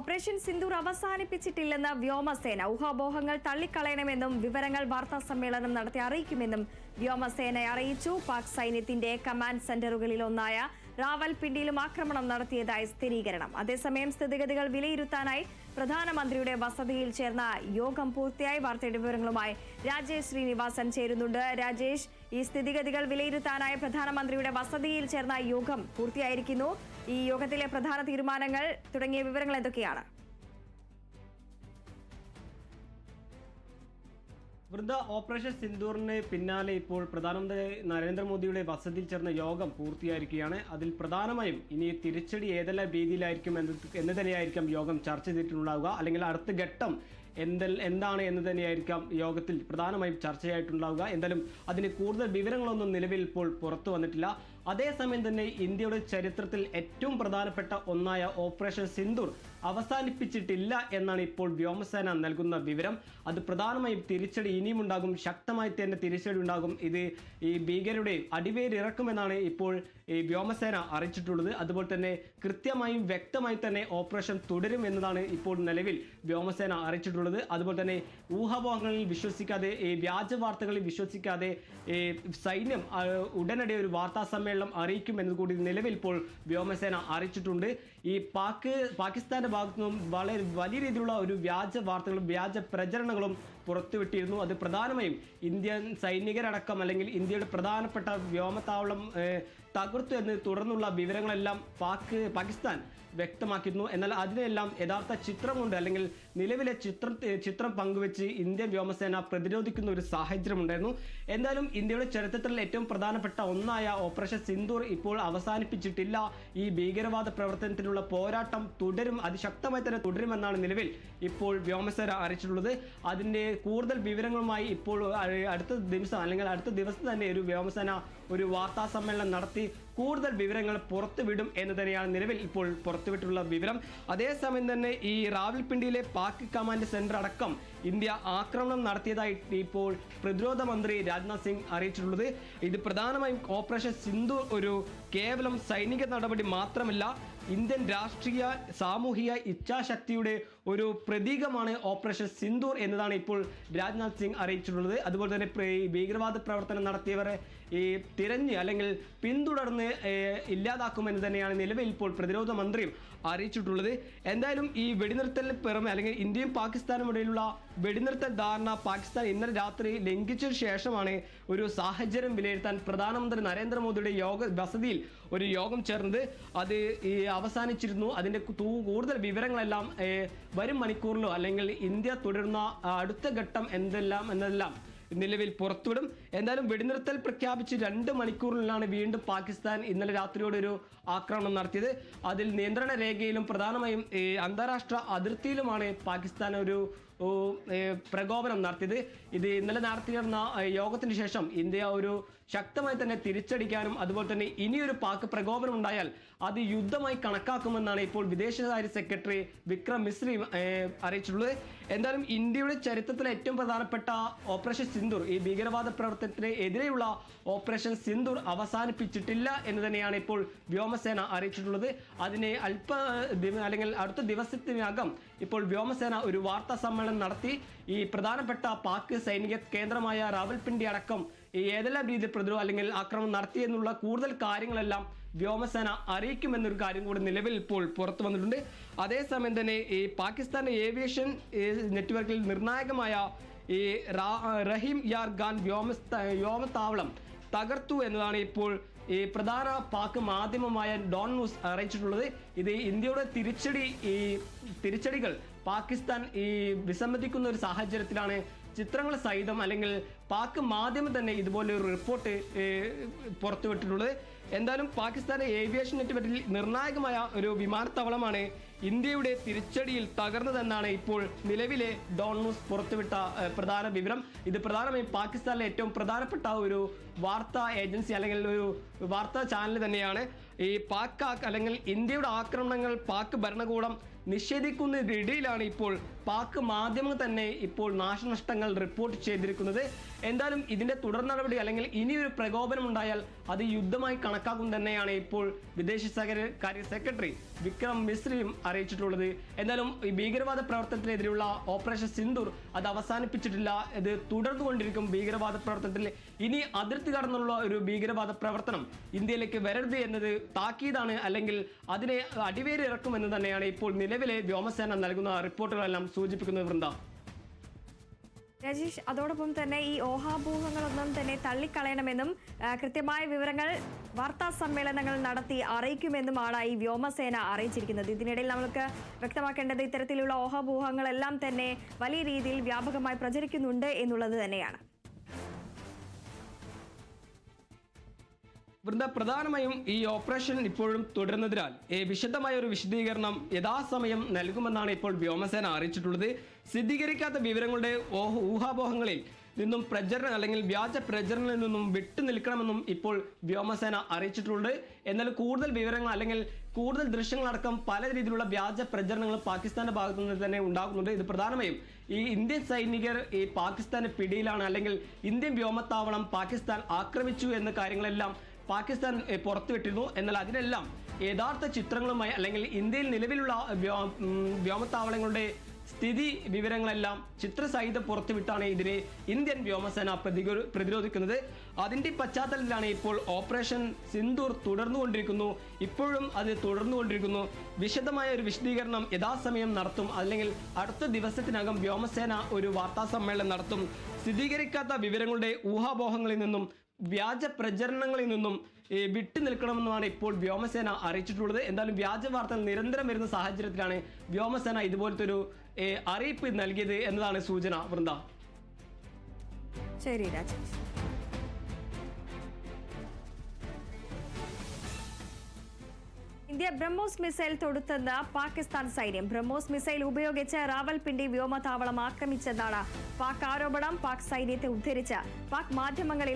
Operation Sindoor അവസാനിപ്പിച്ചിട്ടില്ലെന്ന് വ്യോമസേന. ഊഹാപോഹങ്ങൾ തള്ളിക്കളയണമെന്നും വിവരങ്ങൾ വാർത്താ സമ്മേളനം നടത്തി അറിയിക്കുമെന്നും വ്യോമസേന അറിയിച്ചു. പാക് സൈന്യത്തിന്റെ കമാൻഡ് സെന്ററുകളിലൊന്നായ റാവൽപിണ്ടിയിലും ആക്രമണം നടത്തിയതായി സ്ഥിരീകരണം. അതേസമയം സ്ഥിതിഗതികൾ വിലയിരുത്താനായി പ്രധാനമന്ത്രിയുടെ വസതിയിൽ ചേർന്ന യോഗം പൂർത്തിയായി. വാർത്തയുടെ വിവരങ്ങളുമായി രാജേഷ് ശ്രീനിവാസൻ ചേരുന്നുണ്ട്. രാജേഷ്, ഈ സ്ഥിതിഗതികൾ വിലയിരുത്താനായി പ്രധാനമന്ത്രിയുടെ വസതിയിൽ ചേർന്ന യോഗം പൂർത്തിയായിരിക്കുന്നു. ഈ യോഗത്തിലെ പ്രധാന തീരുമാനങ്ങൾ തുടങ്ങിയ വിവരങ്ങൾ എന്തൊക്കെയാണ്? വൃന്ദ, ഓപ്പറേഷൻ സിന്ദൂറിന് പിന്നാലെ ഇപ്പോൾ പ്രധാനമന്ത്രി നരേന്ദ്രമോദിയുടെ വസതിയിൽ ചേർന്ന യോഗം പൂർത്തിയായിരിക്കുകയാണ്. അതിൽ പ്രധാനമായും ഇനി തിരിച്ചടി ഏതെല്ലാം രീതിയിലായിരിക്കും എന്ന് തന്നെയായിരിക്കും യോഗം ചർച്ച ചെയ്തിട്ടുണ്ടാവുക. അല്ലെങ്കിൽ അടുത്ത ഘട്ടം എന്താണ് എന്ന് തന്നെയായിരിക്കാം യോഗത്തിൽ പ്രധാനമായും ചർച്ചയായിട്ടുണ്ടാവുക. എന്തായാലും അതിന് കൂടുതൽ വിവരങ്ങളൊന്നും നിലവിൽ ഇപ്പോൾ പുറത്തു വന്നിട്ടില്ല. അതേസമയം തന്നെ ഇന്ത്യയുടെ ചരിത്രത്തിൽ ഏറ്റവും പ്രധാനപ്പെട്ട ഒന്നായ ഓപ്പറേഷൻ സിന്ദൂർ അവസാനിപ്പിച്ചിട്ടില്ല എന്നാണ് ഇപ്പോൾ വ്യോമസേന നൽകുന്ന വിവരം. അത് പ്രധാനമായും തിരിച്ചടി ഇനിയും ഉണ്ടാകും, ശക്തമായി തന്നെ തിരിച്ചടി ഉണ്ടാകും. ഇത് ഈ ഭീകരരുടെ അടിവേരിറക്കുമെന്നാണ് ഇപ്പോൾ ഈ വ്യോമസേന അറിയിച്ചിട്ടുള്ളത്. അതുപോലെ തന്നെ കൃത്യമായും വ്യക്തമായി തന്നെ ഓപ്പറേഷൻ തുടരും എന്നതാണ് ഇപ്പോൾ നിലവിൽ വ്യോമസേന അറിയിച്ചിട്ടുള്ളത്. അതുപോലെ തന്നെ ഊഹാപോഹങ്ങളിൽ വിശ്വസിക്കാതെ, വ്യാജ വാർത്തകളിൽ വിശ്വസിക്കാതെ സൈന്യം ഉടനടി ഒരു വാർത്താ സമ്മേളനം അറിയിക്കും എന്നതുകൂടി നിലവിൽ ഇപ്പോൾ വ്യോമസേന അറിയിച്ചിട്ടുണ്ട്. ഈ പാകിസ്ഥാന്റെ ഭാഗത്തു നിന്നും വളരെ വലിയ രീതിയിലുള്ള ഒരു വ്യാജ വാർത്തകളും വ്യാജ പ്രചരണങ്ങളും പുറത്തുവിട്ടിരുന്നു. അത് പ്രധാനമായും ഇന്ത്യൻ സൈനികരടക്കം അല്ലെങ്കിൽ ഇന്ത്യയുടെ പ്രധാനപ്പെട്ട വ്യോമത്താവളം തകർത്തു എന്ന് തുടർന്നുള്ള വിവരങ്ങളെല്ലാം പാകിസ്ഥാൻ വ്യക്തമാക്കിയിരുന്നു. എന്നാൽ അതിനെല്ലാം യഥാർത്ഥ ചിത്രമുണ്ട്, അല്ലെങ്കിൽ നിലവിലെ ചിത്രം പങ്കുവെച്ച് ഇന്ത്യൻ വ്യോമസേന പ്രതിരോധിക്കുന്ന ഒരു സാഹചര്യം ഉണ്ടായിരുന്നു. എന്തായാലും ഇന്ത്യയുടെ ചരിത്രത്തിൽ ഏറ്റവും പ്രധാനപ്പെട്ട ഒന്നായ ഓപ്പറേഷൻ സിന്ദൂർ ഇപ്പോൾ അവസാനിപ്പിച്ചിട്ടില്ല. ഈ ഭീകരവാദ പ്രവർത്തനത്തിനുള്ള പോരാട്ടം തുടരും, അതിശക്തമായി തന്നെ തുടരുമെന്നാണ് നിലവിൽ ഇപ്പോൾ വ്യോമസേന അറിയിച്ചിട്ടുള്ളത്. അതിൻ്റെ കൂടുതൽ വിവരങ്ങളുമായി ഇപ്പോൾ അടുത്ത ദിവസം തന്നെ ഒരു വ്യോമസേന ഒരു വാർത്താ സമ്മേളനം നടത്തി കൂടുതൽ വിവരങ്ങൾ പുറത്തുവിടും എന്ന് തന്നെയാണ് നിലവിൽ ഇപ്പോൾ പുറത്തുവിട്ടുള്ള വിവരം. അതേസമയം തന്നെ ഈ റാവൽപിണ്ടിയിലെ പാക് കമാൻഡ് സെന്റർ അടക്കം ഇന്ത്യ ആക്രമണം നടത്തിയതായി ഇപ്പോൾ പ്രതിരോധ മന്ത്രി രാജ്നാഥ് സിംഗ് അറിയിച്ചിട്ടുള്ളത്. ഇത് പ്രധാനമായും ഓപ്പറേഷൻ സിന്ദൂർ ഒരു കേവലം സൈനിക നടപടി മാത്രമല്ല, ഇന്ത്യൻ രാഷ്ട്രീയ സാമൂഹിക ഇച്ഛാശക്തിയുടെ ഒരു പ്രതീകമാണ് ഓപ്പറേഷൻ സിന്ദൂർ എന്നതാണ് ഇപ്പോൾ രാജ്നാഥ് സിംഗ് അറിയിച്ചിട്ടുള്ളത്. അതുപോലെ തന്നെ ഭീകരവാദ പ്രവർത്തനം നടത്തിയവരെ തിരഞ്ഞ് അല്ലെങ്കിൽ പിന്തുടർന്ന് ഇല്ലാതാക്കുമെന്ന് തന്നെയാണ് നിലവിൽ ഇപ്പോൾ പ്രതിരോധ മന്ത്രിയും അറിയിച്ചിട്ടുള്ളത്. എന്തായാലും ഈ വെടിനിർത്തലിന് പുറമെ അല്ലെങ്കിൽ ഇന്ത്യയും പാകിസ്ഥാനും ഇടയിലുള്ള വെടിനിർത്തൽ ധാരണ പാകിസ്ഥാൻ ഇന്നലെ രാത്രി ലംഘിച്ചതിന് ശേഷമാണ് ഒരു സാഹചര്യം വിലയിരുത്താൻ പ്രധാനമന്ത്രി നരേന്ദ്രമോദിയുടെ വസതിയിൽ ഒരു യോഗം ചേർന്നത്. അത് അവസാനിച്ചിരുന്നു. അതിൻ്റെ കൂടുതൽ വിവരങ്ങളെല്ലാം വരും മണിക്കൂറിലോ അല്ലെങ്കിൽ ഇന്ത്യ തുടരുന്ന അടുത്ത ഘട്ടം എന്നെല്ലാം നിലവിൽ പുറത്തുവിടും. എന്തായാലും വെടിനിർത്തൽ പ്രഖ്യാപിച്ച് 2 മണിക്കൂറിലാണ് വീണ്ടും പാകിസ്ഥാൻ ഇന്നലെ രാത്രിയോടൊരു ആക്രമണം നടത്തിയത്. അതിൽ നിയന്ത്രണ രേഖയിലും പ്രധാനമായും അന്താരാഷ്ട്ര അതിർത്തിയിലുമാണ് പാകിസ്ഥാൻ ഒരു പ്രകോപനം നടത്തിയത്. ഇത് ഇന്നലെ നടത്തിയിരുന്ന യോഗത്തിന് ശേഷം ഇന്ത്യ ഒരു ശക്തമായി തന്നെ തിരിച്ചടിക്കാനും അതുപോലെ തന്നെ ഇനിയൊരു പാക് പ്രകോപനം ഉണ്ടായാൽ അത് യുദ്ധമായി കണക്കാക്കുമെന്നാണ് ഇപ്പോൾ വിദേശകാര്യ സെക്രട്ടറി വിക്രം മിശ്രി അറിയിച്ചിട്ടുള്ളത്. എന്തായാലും ഇന്ത്യയുടെ ചരിത്രത്തിലെ ഏറ്റവും പ്രധാനപ്പെട്ട ഓപ്പറേഷൻ സിന്ദൂർ, ഈ ഭീകരവാദ പ്രവർത്തനത്തിന് എതിരെയുള്ള ഓപ്പറേഷൻ സിന്ദൂർ അവസാനിപ്പിച്ചിട്ടില്ല എന്ന് തന്നെയാണ് ഇപ്പോൾ വ്യോമസേന അറിയിച്ചിട്ടുള്ളത്. അതിനെ അല്ലെങ്കിൽ അടുത്ത ദിവസത്തിനകം ഇപ്പോൾ വ്യോമസേന ഒരു വാർത്താ സമ്മേളനം നടത്തി ഈ പ്രധാനപ്പെട്ട പാക് സൈനിക കേന്ദ്രമായ റാവൽപിണ്ടി അടക്കം ഏതെല്ലാം രീതിയിൽ പ്രതിരോധം അല്ലെങ്കിൽ ആക്രമണം നടത്തിയെന്നുള്ള കൂടുതൽ കാര്യങ്ങളെല്ലാം വ്യോമസേന അറിയിക്കുമെന്നൊരു കാര്യം കൂടി നിലവിൽ ഇപ്പോൾ പുറത്തു വന്നിട്ടുണ്ട്. അതേസമയം തന്നെ ഈ പാകിസ്ഥാന്റെ ഏവിയേഷൻ നെറ്റ്വർക്കിൽ നിർണായകമായ ഈ റഹീം യാർ ഖാൻ വ്യോമത്താവളം തകർത്തു എന്നതാണ് ഇപ്പോൾ ഈ പ്രധാന പാക് മാധ്യമമായ ഡോൺ ന്യൂസ് അറിയിച്ചിട്ടുള്ളത്. ഇത് ഇന്ത്യയുടെ തിരിച്ചടികൾ പാകിസ്ഥാൻ വിസമ്മതിക്കുന്ന ഒരു സാഹചര്യത്തിലാണ് ചിത്രങ്ങൾ സഹിതം അല്ലെങ്കിൽ പാക് മാധ്യമം തന്നെ ഇതുപോലെ ഒരു റിപ്പോർട്ട് പുറത്തുവിട്ടിട്ടുള്ളത്. എന്തായാലും പാകിസ്ഥാന്റെ ഏവിയേഷൻ നെറ്റ്വർക്കിൽ നിർണായകമായ ഒരു വിമാനത്താവളമാണ് ഇന്ത്യയുടെ തിരിച്ചടിയിൽ തകർന്നതെന്നാണ് ഇപ്പോൾ നിലവിലെ ഡോൺ ന്യൂസ് പുറത്തുവിട്ട പ്രധാന വിവരം. ഇത് പ്രധാനമായും പാകിസ്ഥാനിലെ ഏറ്റവും പ്രധാനപ്പെട്ട ഒരു വാർത്താ ഏജൻസി അല്ലെങ്കിൽ ഒരു വാർത്താ ചാനൽ തന്നെയാണ്. ഈ പാക് അല്ലെങ്കിൽ ഇന്ത്യയുടെ ആക്രമണങ്ങൾ പാക് ഭരണകൂടം നിഷേധിക്കുന്നതിനിടയിലാണ് ഇപ്പോൾ പാക് മാധ്യമങ്ങൾ തന്നെ ഇപ്പോൾ നാശനഷ്ടങ്ങൾ റിപ്പോർട്ട് ചെയ്തിരിക്കുന്നത്. എന്തായാലും ഇതിന്റെ തുടർ നടപടി അല്ലെങ്കിൽ ഇനിയൊരു പ്രകോപനം ഉണ്ടായാൽ അത് യുദ്ധമായി കണക്കാക്കും തന്നെയാണ് ഇപ്പോൾ വിദേശകാര്യ സെക്രട്ടറി വിക്രം മിശ്രയും അറിയിച്ചിട്ടുള്ളത്. എന്തായാലും ഈ ഭീകരവാദ പ്രവർത്തനത്തിനെതിരെയുള്ള ഓപ്പറേഷൻ സിന്ദൂർ അത് അവസാനിപ്പിച്ചിട്ടില്ല, ഇത് തുടർന്നുകൊണ്ടിരിക്കും. ഭീകരവാദ പ്രവർത്തനത്തിൽ ഇനി അതിർത്തി കടന്നുള്ള ഒരു ഭീകരവാദ പ്രവർത്തനം ഇന്ത്യയിലേക്ക് വരരുത് എന്നത് താക്കീതാണ്, അല്ലെങ്കിൽ അതിനെ അടിവേരി ഇറക്കുമെന്ന് തന്നെയാണ് ഇപ്പോൾ നിലവിലെ വ്യോമസേന നൽകുന്ന റിപ്പോർട്ടുകളെല്ലാം സൂചിപ്പിക്കുന്നത്. വൃന്ദ, രജീഷ്, അതോടൊപ്പം തന്നെ ഈ ഊഹാപോഹങ്ങളൊന്നും തന്നെ തള്ളിക്കളയണമെന്നും കൃത്യമായ വിവരങ്ങൾ വാർത്താ സമ്മേളനങ്ങൾ നടത്തി അറിയിക്കുമെന്നുമാണ് ഈ വ്യോമസേന അറിയിച്ചിരിക്കുന്നത്. ഇതിനിടയിൽ നമുക്ക് വ്യക്തമാക്കേണ്ടത് ഇത്തരത്തിലുള്ള ഊഹാപോഹങ്ങളെല്ലാം തന്നെ വലിയ രീതിയിൽ വ്യാപകമായി പ്രചരിക്കുന്നുണ്ട് എന്നുള്ളത് തന്നെയാണ്. വൃന്ദ, പ്രധാനമായും ഈ ഓപ്പറേഷൻ ഇപ്പോഴും തുടരുന്നതിനാൽ വിശദമായ ഒരു വിശദീകരണം യഥാസമയം നൽകുമെന്നാണ് ഇപ്പോൾ വ്യോമസേന അറിയിച്ചിട്ടുള്ളത്. സ്ഥിരീകരിക്കാത്ത വിവരങ്ങളുടെ ഊഹാപോഹങ്ങളിൽ നിന്നും പ്രചരണം അല്ലെങ്കിൽ വ്യാജ പ്രചരണങ്ങളിൽ നിന്നും വിട്ടു നിൽക്കണമെന്നും ഇപ്പോൾ വ്യോമസേന അറിയിച്ചിട്ടുണ്ട്. എന്നാൽ കൂടുതൽ വിവരങ്ങൾ അല്ലെങ്കിൽ കൂടുതൽ ദൃശ്യങ്ങളടക്കം പല രീതിയിലുള്ള വ്യാജ പ്രചരണങ്ങൾ പാകിസ്ഥാന്റെ ഭാഗത്തു നിന്ന് തന്നെ ഉണ്ടാകുന്നുണ്ട്. ഇത് പ്രധാനമായും ഈ ഇന്ത്യൻ സൈനികർ ഈ പാകിസ്ഥാന്റെ പിടിയിലാണ്, അല്ലെങ്കിൽ ഇന്ത്യൻ വ്യോമത്താവളം പാകിസ്ഥാൻ ആക്രമിച്ചു എന്ന കാര്യങ്ങളെല്ലാം പാകിസ്ഥാൻ പുറത്തുവിട്ടിരുന്നു. എന്നാൽ അതിനെല്ലാം യഥാർത്ഥ ചിത്രങ്ങളുമായി അല്ലെങ്കിൽ ഇന്ത്യയിൽ നിലവിലുള്ള വ്യോമത്താവളങ്ങളുടെ സ്ഥിതി വിവരങ്ങളെല്ലാം ചിത്രസഹിതം പുറത്തുവിട്ടാണ് ഇതിനെ ഇന്ത്യൻ വ്യോമസേന പ്രതിരോധിക്കുന്നത്. അതിന്റെ പശ്ചാത്തലത്തിലാണ് ഇപ്പോൾ ഓപ്പറേഷൻ സിന്ദൂർ തുടർന്നുകൊണ്ടിരിക്കുന്നു. ഇപ്പോഴും അത് തുടർന്നുകൊണ്ടിരിക്കുന്നു. വിശദമായ ഒരു വിശദീകരണം യഥാസമയം നടത്തും, അല്ലെങ്കിൽ അടുത്ത ദിവസത്തിനകം വ്യോമസേന ഒരു വാർത്താ സമ്മേളനം നടത്തും. സ്ഥിരീകരിക്കാത്ത വിവരങ്ങളുടെ ഊഹാപോഹങ്ങളിൽ നിന്നും വ്യാജ പ്രചരണങ്ങളിൽ നിന്നും വിട്ടു നിൽക്കണമെന്നാണ് ഇപ്പോൾ വ്യോമസേന അറിയിച്ചിട്ടുള്ളത്. എന്തായാലും വ്യാജ വാർത്തകൾ നിരന്തരം വരുന്ന സാഹചര്യത്തിലാണ് വ്യോമസേന ഇതുപോലത്തെ ഒരു അറിയിപ്പ് നൽകിയത് എന്നതാണ് സൂചന. വൃന്ദ, ശരി രാജേഷ്. ഇന്ത്യ ബ്രഹ്മോസ് മിസൈൽ തൊടുത്തെന്ന് പാകിസ്ഥാൻ സൈന്യം. ബ്രഹ്മോസ് മിസൈൽ ഉപയോഗിച്ച് റാവൽപിണ്ടി വ്യോമതാവളം ആക്രമിച്ചെന്നാണ് പാക് ആരോപണം. പാക് സൈന്യത്തെ ഉദ്ധരിച്ച് പാക് മാധ്യമങ്ങളിൽ